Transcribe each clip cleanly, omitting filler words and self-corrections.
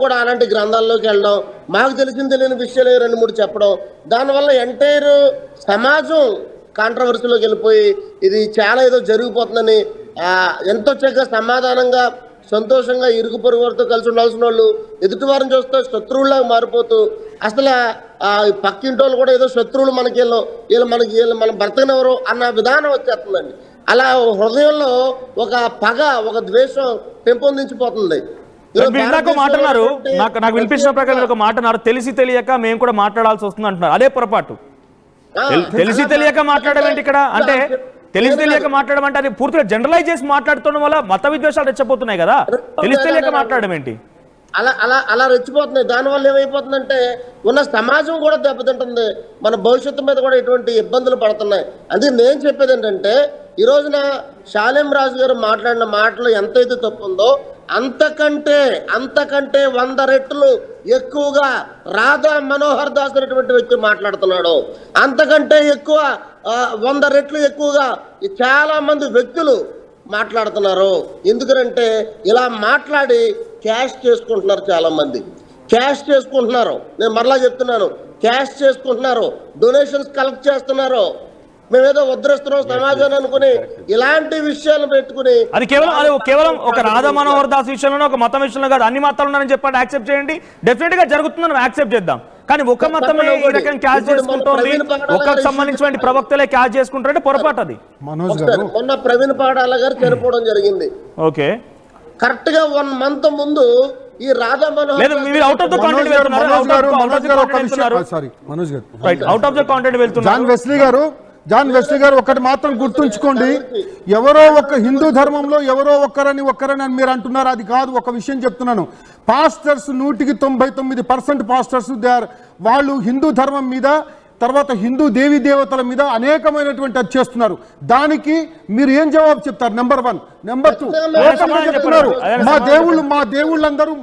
కూడా అలాంటి గ్రంథాల్లోకి వెళ్ళడం, మాకు తెలియని విషయాలు 2-3 చెప్పడం, దానివల్ల ఎంటైర్ సమాజం కాంట్రవర్సీలోకి వెళ్ళిపోయి ఇది చాలా ఏదో జరిగిపోతుందని ఎంతో చక్కగా సమాధానంగా సంతోషంగా ఇరుగు పొరుగు వారితో కలిసి ఉండాల్సిన వాళ్ళు ఎదుటివారిని చూస్తే శత్రువులాగా మారిపోతూ అసలు పక్కింటి వాళ్ళు కూడా ఏదో శత్రువులు మనకి వీళ్ళు మన బ్రతకనెవరు అన్న విధానం వచ్చేస్తుందండి. అలా హృదయంలో ఒక పగ, ఒక ద్వేషం పెంపొందించిపోతుంది. మాట్లాడారు నాకు వినిపించిన ప్రకారం ఒక మాట అన్నారు, తెలిసి తెలియక మేము కూడా మాట్లాడాల్సి వస్తుంది అంటున్నారు. అదే పొరపాటు. తెలిసి తెలియక మాట్లాడడం ఏంటి ఇక్కడ? అంటే తెలిసి తెలియక మాట్లాడడం అంటే అది పూర్తిగా జనరలైజ్ చేసి మాట్లాడుతున్న వల్ల మత విద్వేషాలు రెచ్చపోతున్నాయి కదా. తెలిసి తెలియక మాట్లాడడం ఏంటి? అలా రెచ్చిపోతున్నాయి. దానివల్ల ఏమైపోతుందంటే ఉన్న సమాజం కూడా దెబ్బతింటుంది, మన భవిష్యత్తు మీద కూడా ఎటువంటి ఇబ్బందులు పడుతున్నాయి. అందుకే నేను చెప్పేది ఏంటంటే, ఈ రోజున శాలేం రాజు గారు మాట్లాడిన మాటలు ఎంతైతే తప్పు ఉందో అంతకంటే 100 రెట్లు ఎక్కువగా రాధా మనోహర్ దాస్ అనేటువంటి వ్యక్తి మాట్లాడుతున్నాడు. అంతకంటే ఎక్కువ 100 రెట్లు ఎక్కువగా చాలా మంది వ్యక్తులు మాట్లాడుతున్నారు. ఎందుకంటే ఇలా మాట్లాడి క్యాష్ చేసుకుంటున్నారు. చాలా మంది క్యాష్ చేసుకుంటున్నారు. నేను మరలా చెప్తున్నాను, క్యాష్ చేసుకుంటున్నారు, డొనేషన్స్ కలెక్ట్ చేస్తున్నారు. మేమేదో ఉద్ధరిస్తున్నాం సమాజాన్ని అనుకుని ఇలాంటి విషయాలు పెట్టుకుని అది కేవలం ఒక రాధా మనోహర్ దాస్ విషయంలో, ఒక మతం విషయంలో కాదు, అన్ని మతాలు ఉన్నారని చెప్పండి, యాక్సెప్ట్ చేయండి. డెఫినెట్ గా జరుగుతుందని యాక్సెప్ట్ చేద్దాం. కానీ ఒక మతమే ఈ రకం క్యాష్ చేసుకుంటుంది, ఒకరికి సంబంధించిన ప్రవక్తలే క్యాష్ చేసుకుంటారంటే పొరపాటు. అది మొన్న ప్రవీణ్ పాడాల గారు చనిపోవడం జరిగింది. ఓకే, కరెక్ట్ గా 1 month ముందు ఈ రాధా మనోహర్ జాన్ వెస్లీ గారు ఒకటి మాత్రం గుర్తుంచుకోండి, ఎవరో ఒక హిందూ ధర్మంలో ఎవరో ఒక్కరని అని మీరు అంటున్నారు. అది కాదు. ఒక విషయం చెప్తున్నాను, పాస్టర్స్ 99% పాస్టర్స్ వాళ్ళు హిందూ ధర్మం మీద, తర్వాత హిందూ దేవీ దేవతల మీద అనేకమైనటువంటి అది చేస్తున్నారు. దానికి మీరు ఏం జవాబు చెప్తారు? నెంబర్ 1. నెంబర్ 2, చెప్తున్నారు మా దేవుళ్ళందరూ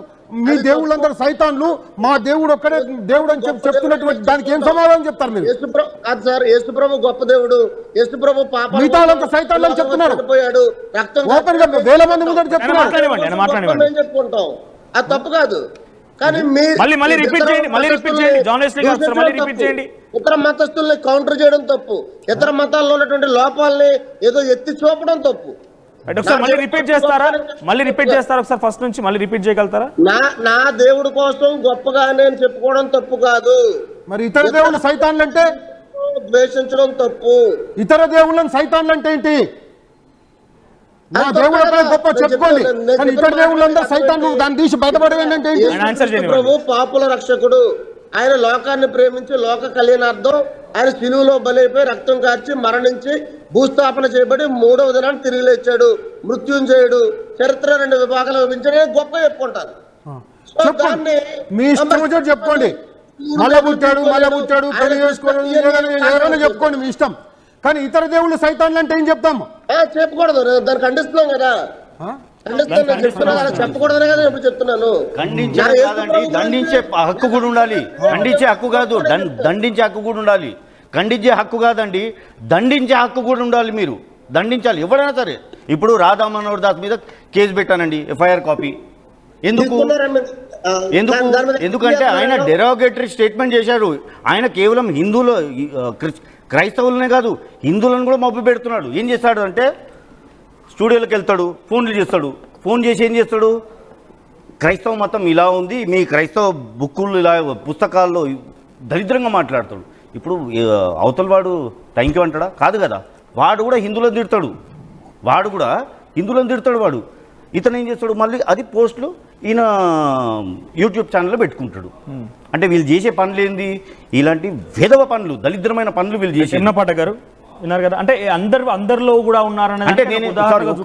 మీ దేవుళ్ళందరూ సైతాన్లు, మా దేవుడు ఒక్కడే దేవుడు అని చెప్తున్నటువంటి దానికి ఏం సమాధానం చెప్తారు మీరు? యేసుప్రభు గొప్ప దేవుడు, యేసుప్రభు పాప మిగతా వాళ్ళంతా సైతాన్లు అని చెప్తున్నారు. ఓపెన్ గా వేల మంది ముందు చెప్తున్నారు. చెప్పుకుంటాం, అది తప్పు కాదు. కానీ ఇతర మతస్థుల్ని కౌంటర్ చేయడం తప్పు, ఇతర మతాల్లో ఉన్నటువంటి లోపాలని ఏదో ఎత్తి చూపడం తప్పు. మళ్ళీ రిపీట్ చేస్తారా ఒకసారి ఫస్ట్ నుంచి మళ్ళీ రిపీట్ చేయగలుగుతారా? నా దేవుడి కోసం గొప్పగా నేను చెప్పుకోవడం తప్పు కాదు. మరి ఇతర దేవుళ్ళు సైతాన్లు అంటే ద్వేషించడం తప్పు. ఇతర దేవుళ్ళని సైతాన్లు అంటే ఏంటి? నా దేవుడు గొప్ప చెప్పుకోండి, కానీ ఇతర దేవుళ్ళందరూ సైతాన్లు, దాన్ని తీసి బయటపడేంటంటే ప్రభు పాపుల రక్షకుడు, ఆయన లోకాన్ని ప్రేమించి లోక కళ్యాణార్థం ఆయన శిలువలో బలైపోయి రక్తం కార్చి మరణించి భూస్థాపన చేయబడి 3వ దినాన్ని తిరిగి లేచాడు. మృత్యుంజయుడు, చరిత్ర 2 విభాగాలు విభజించి గొప్ప చెప్పుకుంటారు. మీ ఇష్టం చెప్పుకోండి, మళ్ళా పుట్టాడు పెళ్లి చేసుకోవడం ఏదైనా చెప్పుకోండి, మీ ఇష్టం. కానీ ఇతర దేవుళ్ళు సైతాన్లు అంటే ఏం చెప్తాము? చెప్పకూడదు, దాన్ని ఖండిస్తున్నాం కదా. చెప్పకూడదనే కదా ఇప్పుడు చెప్తున్నాను. దండించే హక్కు కూడా ఉండాలి. ఖండించే హక్కు కాదు, దండించే హక్కు కూడా ఉండాలి. ఖండించే హక్కు కాదండి, దండించే హక్కు కూడా ఉండాలి. మీరు దండించాలి ఎవరైనా సరే. ఇప్పుడు రాధా మనోహర్ దాస్ మీద కేసు పెట్టానండి, FIR కాపీ. ఎందుకంటే ఆయన డెరోగేటరీ స్టేట్మెంట్ చేశారు. ఆయన కేవలం క్రైస్తవులనే కాదు, హిందువులను కూడా మబ్బు పెడుతున్నాడు. ఏం చేస్తాడు అంటే స్టూడియోలోకి వెళ్తాడు, ఫోన్లు చేస్తాడు, ఫోన్ చేసి ఏం చేస్తాడు, క్రైస్తవ మతం ఇలా ఉంది, మీ క్రైస్తవ బుక్కులు ఇలా పుస్తకాల్లో దరిద్రంగా మాట్లాడతాడు. ఇప్పుడు అవతల వాడు థ్యాంక్ యూ అంటాడా? కాదు కదా. వాడు కూడా హిందువులను తిడతాడు, వాడు ఇతను ఏం చేస్తాడు, మళ్ళీ అది పోస్టులు ఈయన యూట్యూబ్ ఛానల్లో పెట్టుకుంటాడు. అంటే వీళ్ళు చేసే పనులు ఏంది? ఇలాంటి వేదవ పనులు, దరిద్రమైన పనులు వీళ్ళు చేసే. చిన్నపాట గారు విన్నారు కదా, అంటే అందరిలో కూడా ఉన్నారని. అంటే నేను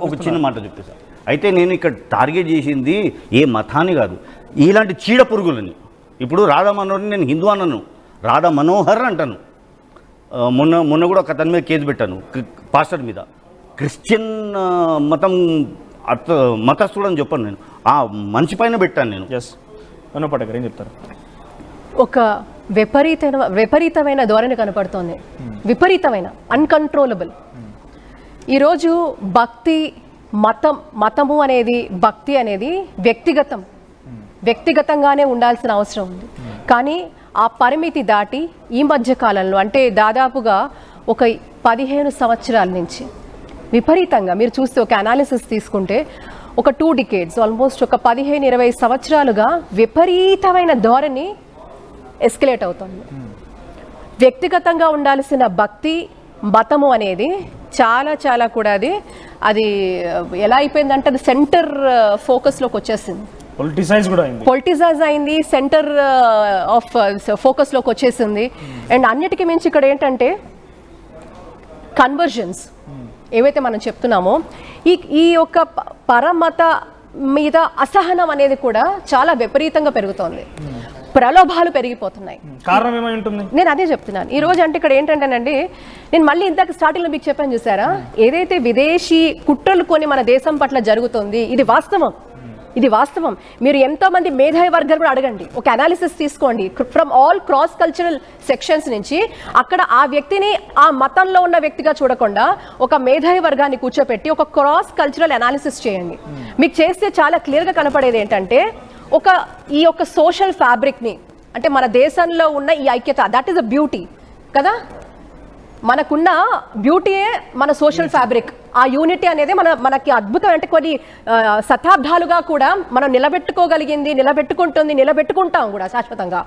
ఒక చిన్న మాట చెప్తే సార్, అయితే నేను ఇక్కడ టార్గెట్ చేసింది ఏ మతాన్ని కాదు, ఇలాంటి చీడ పురుగులని. ఇప్పుడు రాధా మనోహర్ని నేను హిందూ అన్నాను, రాధా మనోహర్ అంటాను. మొన్న కూడా ఒక అతని మీద కేసు పెట్టాను, పాస్టర్ మీద. క్రిస్టియన్ మతస్థుడు అని చెప్పాను నేను, ఆ మనిషి పైన పెట్టాను నేను. చిన్నపాట గారు ఏం చెప్తారు? ఒక విపరీతమైన ధోరణి కనపడుతోంది, విపరీతమైన అన్కంట్రోలబుల్. ఈరోజు భక్తి మతము అనేది, భక్తి అనేది వ్యక్తిగతం. వ్యక్తిగతంగానే ఉండాల్సిన అవసరం ఉంది. కానీ ఆ పరిమితి దాటి ఈ మధ్య కాలంలో అంటే దాదాపుగా ఒక 15 సంవత్సరాల నుంచి విపరీతంగా మీరు చూస్తే ఒక అనాలిసిస్ తీసుకుంటే ఒక 2 decades ఆల్మోస్ట్ ఒక 15-20 సంవత్సరాలుగా విపరీతమైన ధోరణి ఎస్కలేట్ అవుతుంది. వ్యక్తిగతంగా ఉండాల్సిన భక్తి మతము అనేది చాలా చాలా కూడా అది ఎలా అయిపోయిందంటే అది సెంటర్ ఫోకస్లోకి వచ్చేసింది, పొలిటిసైజ్ అయింది, సెంటర్ ఆఫ్ ఫోకస్లోకి వచ్చేసింది. అండ్ అన్నిటికీ మించి ఇక్కడ ఏంటంటే కన్వర్జన్స్ ఏవైతే మనం చెప్తున్నామో ఈ యొక్క పరమత మీద అసహనం అనేది కూడా చాలా విపరీతంగా పెరుగుతోంది, ప్రలోభాలు పెరిగిపోతున్నాయి. కారణం ఏమై ఉంటుంది? నేను అదే చెప్తున్నాను ఈ రోజు. అంటే ఇక్కడ ఏంటంటేనండి, నేను మళ్ళీ ఇందాక స్టార్టింగ్లో మీకు చెప్పాను చూసారా, ఏదైతే విదేశీ కుట్రలు కొని మన దేశం పట్ల జరుగుతుంది ఇది వాస్తవం, ఇది వాస్తవం. మీరు ఎంతో మంది మేధావి వర్గాలు కూడా అడగండి, ఒక అనాలిసిస్ తీసుకోండి from all cross cultural sections నుంచి. అక్కడ ఆ వ్యక్తిని ఆ మతంలో ఉన్న వ్యక్తిగా చూడకుండా ఒక మేధావి వర్గాన్ని కూర్చోపెట్టి ఒక క్రాస్ కల్చరల్ అనాలిసిస్ చేయండి. మీకు చేస్తే చాలా క్లియర్గా కనపడేది ఏంటంటే ఈ యొక్క సోషల్ ఫ్యాబ్రిక్ని, అంటే మన దేశంలో ఉన్న ఈ ఐక్యత, దట్ ఈస్ అ బ్యూటీ కదా, మనకున్న బ్యూటీయే మన సోషల్ ఫ్యాబ్రిక్. ఆ యూనిటీ అనేది మనకి అద్భుతం. అంటే కొన్ని శతాబ్దాలుగా కూడా మనం నిలబెట్టుకుంటుంది, నిలబెట్టుకుంటాం కూడా శాశ్వతంగా.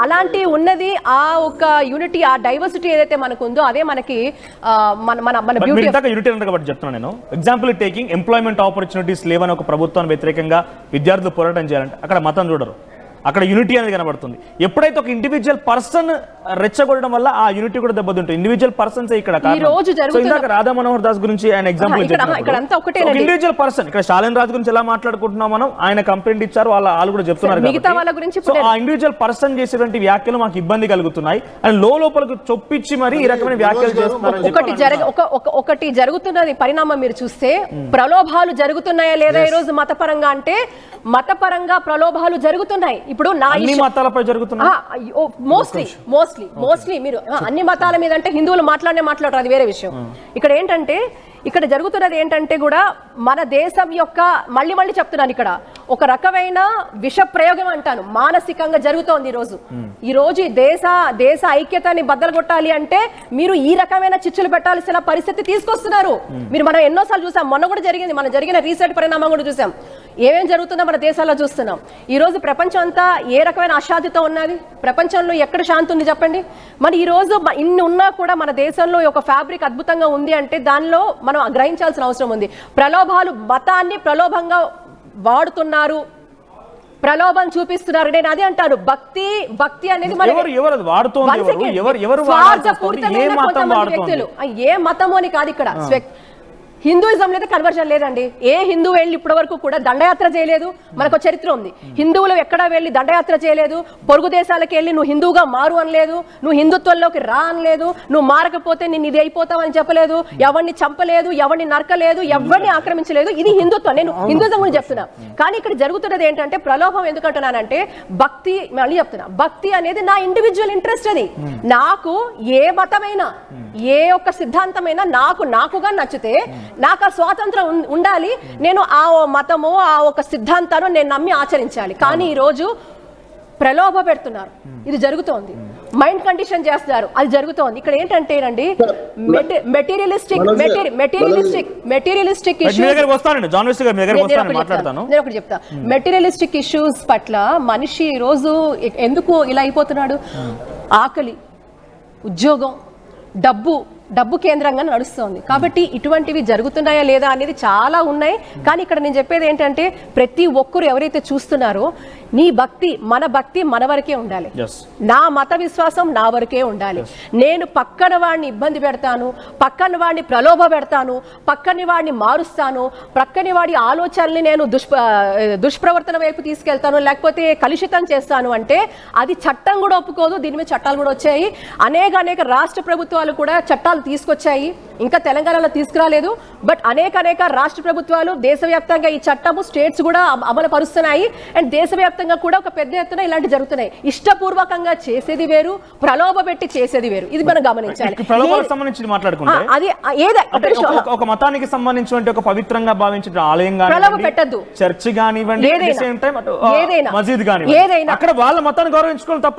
అలాంటి ఉన్నది ఆ ఒక యూనిటీ, ఆ డైవర్సిటీ ఏదైతే మనకు ఉందో అదే మనకి మన బ్యూటీ. యూనిటీ కాబట్టి చెప్తున్నాను నేను. ఎగ్జాంపుల్ టేకింగ్ ఎంప్లాయ్మెంట్ ఆపర్చునిటీస్ లేవని ఒక ప్రభుత్వాన్ని వ్యతిరేకంగా విద్యార్థులు పోరాటం చేయాలంటే అక్కడ మతం చూడరు, అక్కడ యూనిటీ అనేది కనబడుతుంది. ఎప్పుడైతే ఒక ఇండివిజువల్ పర్సన్ రెచ్చగొట్టడం వల్ల ఆ యూనిటీ కూడా దెబ్బతింటుంది. ఇండివిజువల్ పర్సన్స్ ఇక్కడ రాధా మనోహర్ దాస్ గురించి ఆయన ఎగ్జాంపుల్ ఇండివిజువల్ పర్సన్. ఇక్కడ శాలిన్ రాజ్ గురించి ఎలా మాట్లాడుకుంటున్నాం మనం, ఆయన కంప్లైంట్ ఇచ్చారు, వాళ్ళు కూడా చెప్తున్నారు. ఆ ఇండివిజువల్ పర్సన్ చేసేటువంటి వ్యాఖ్యలు మాకు ఇబ్బంది కలుగుతున్నాయి అని లోపలకు చొప్పించి మరి ఈ రకమైన వ్యాఖ్యలు చేస్తున్నారు. ఒకటి జరుగుతున్నది పరిణామం మీరు చూస్తే, ప్రలోభాలు జరుగుతున్నాయా లేదా ఈ రోజు మతపరంగా అంటే మతపరంగా ప్రలోభాలు జరుగుతున్నాయి. ఇప్పుడు నా మతాలపై జరుగుతున్నాయి మోస్ట్లీ మీరు అన్ని మతాల మీద అంటే హిందువులు మాట్లాడరు, అది వేరే విషయం. ఇక్కడ ఏంటంటే ఇక్కడ జరుగుతున్నది ఏంటంటే కూడా మన దేశం యొక్క మళ్ళీ చెప్తున్నాను, ఇక్కడ ఒక రకమైన విష ప్రయోగం అంటాను మానసికంగా జరుగుతోంది ఈ రోజు దేశ ఐక్యతని బద్దలు కొట్టాలి అంటే మీరు ఈ రకమైన చిచ్చులు పెట్టాల్సిన పరిస్థితి తీసుకొస్తున్నారు. మనం ఎన్నోసార్లు చూసాం, మొన్న కూడా జరిగింది, మన జరిగిన రీసెంట్ పరిణామం కూడా చూసాం. ఏమేం జరుగుతుందో మన దేశాల్లో చూస్తున్నాం. ఈ రోజు ప్రపంచం అంతా ఏ రకమైన అశాంతితో ఉన్నది, ప్రపంచంలో ఎక్కడ శాంతి ఉంది చెప్పండి. మరి ఈ రోజు ఇన్ని ఉన్నా కూడా మన దేశంలో ఒక ఫ్యాబ్రిక్ అద్భుతంగా ఉంది అంటే దానిలో మనం గ్రహించాల్సిన అవసరం ఉంది. ప్రలోభాలు, మతాన్ని ప్రలోభంగా వాడుతున్నారు, ప్రలోభం చూపిస్తున్నారు. నేను అదే అంటాను, భక్తి అనేది వ్యక్తులు ఏ మతము అని కాదు. ఇక్కడ హిందూయిజం లేదా కన్వర్జన్ లేదండి. ఏ హిందూ వెళ్ళి ఇప్పటి వరకు కూడా దండయాత్ర చేయలేదు. మనకు చరిత్ర ఉంది, హిందువులు ఎక్కడా వెళ్ళి దండయాత్ర చేయలేదు. పొరుగు దేశాలకు వెళ్ళి నువ్వు హిందువుగా మారు అనలేదు, నువ్వు హిందుత్వంలోకి రా అనలేదు, నువ్వు మారకపోతే నేను ఇది అయిపోతావు అని చెప్పలేదు, ఎవరిని చంపలేదు, ఎవరిని నరకలేదు, ఎవరిని ఆక్రమించలేదు. ఇది హిందుత్వం. నేను హిందూయిజం గురించి చెప్తున్నా. కానీ ఇక్కడ జరుగుతున్నది ఏంటంటే ప్రలోభం. ఎందుకంటున్నానంటే భక్తి, మళ్ళీ చెప్తున్నా, భక్తి అనేది నా ఇండివిజువల్ ఇంట్రెస్ట్. అది నాకు ఏ మతమైనా ఏ ఒక్క సిద్ధాంతమైనా నాకుగా నచ్చితే నాకు ఆ స్వాతంత్రం ఉండాలి. నేను ఆ మతము ఆ ఒక సిద్ధాంతాన్ని నేను నమ్మి ఆచరించాలి. కానీ ఈరోజు ప్రలోభ పెడుతున్నారు, ఇది జరుగుతోంది. మైండ్ కండిషన్ చేస్తున్నారు, అది జరుగుతోంది. ఇక్కడ ఏంటంటేనండి మెటీరియలిస్టిక్ ఇష్యూస్ పట్ల మనిషి ఈ రోజు ఎందుకు ఇలా అయిపోతున్నాడు? ఆకలి, ఉద్యోగం, డబ్బు కేంద్రంగా నడుస్తోంది. కాబట్టి ఇటువంటివి జరుగుతున్నాయా లేదా అనేది చాలా ఉన్నాయి. కానీ ఇక్కడ నేను చెప్పేది ఏంటంటే ప్రతి ఒక్కరు ఎవరైతే చూస్తున్నారో మన భక్తి మన వరకే ఉండాలి, నా మత విశ్వాసం నా వరకే ఉండాలి. నేను పక్కన వాడిని ఇబ్బంది పెడతాను, పక్కన వాడిని ప్రలోభ పెడతాను, పక్కని వాడిని మారుస్తాను, పక్కని వాడి ఆలోచనల్ని నేను దుష్ప్రవర్తన వైపు తీసుకెళ్తాను, లేకపోతే కలుషితం చేస్తాను అంటే అది చట్టం కూడా ఒప్పుకోదు. దీని మీద చట్టాలు కూడా వచ్చాయి. అనేక రాష్ట్ర ప్రభుత్వాలు కూడా చట్టాలు చట్టాలు తీసుకొచ్చాయి, ఇంకా తెలంగాణలో తీసుకురాలేదు. బట్ అనేక రాష్ట్ర ప్రభుత్వాలు దేశవ్యాప్తంగా ఈ చట్టము స్టేట్స్ కూడా అమలు పరుస్తున్నాయి. అండ్ దేశవ్యాప్తంగా కూడా ఒక పెద్ద ఎత్తున ఇలాంటి జరుగుతున్నాయి. ఇష్టపూర్వకంగా చేసేది వేరు, ప్రలోభ పెట్టి చేసేది వేరు. ఇది మనం గమనించాలి. ప్రలోభాలకు సంబంధించి మాట్లాడుకుంటే అది అంటే ఒక మతానికి సంబంధించిన ఒక పవిత్రంగా భావించిన ఆలయం ప్రలోభ కానివ్వండి, పెట్టద్దు, చర్చ్ కానివ్వండి, ఏదైనా మసీద్ కానివ్వండి, అక్కడ వాళ్ళ మతాన్ని గౌరవించుకోవాలి తప్ప